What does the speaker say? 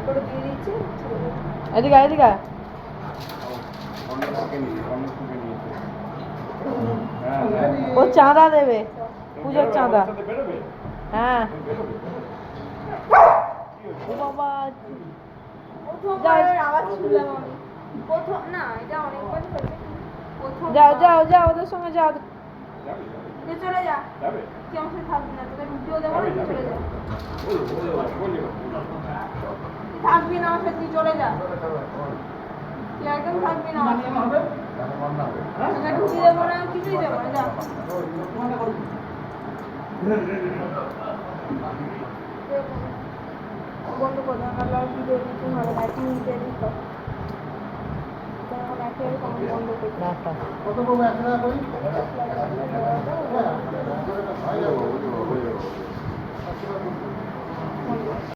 করে দিয়ে দিচ্ছি। এদিকে এদিকে ও চাঁদা দেবে, পুজোর চাঁদা। হ্যাঁ ও বাবা, প্রথমবার আওয়াজ শুনলাম আমি। প্রথম না, এটা অনেকবার হয়েছে। প্রথম যাও যাও যাও ওদের সঙ্গে যাও। তুই চলে যা, তুই আমার সাথে থাকবি না, তোকে রুটিও দেবো না, তুই চলে যা। তুই থাকবি না আমার সাথে, তুই চলে যা, তুই একদম থাকবি না আমার সাথে। তোকে রুটি দেবো না, কিছুই দেবো না, যা। বন্ধ করে দাও, নাহলে আর ভিডিও এডিটিং হবে না, তুই নিজে এডিট কর। এখন একে বন্ধ করে দাও। কত বলবো 1 টাকা করি?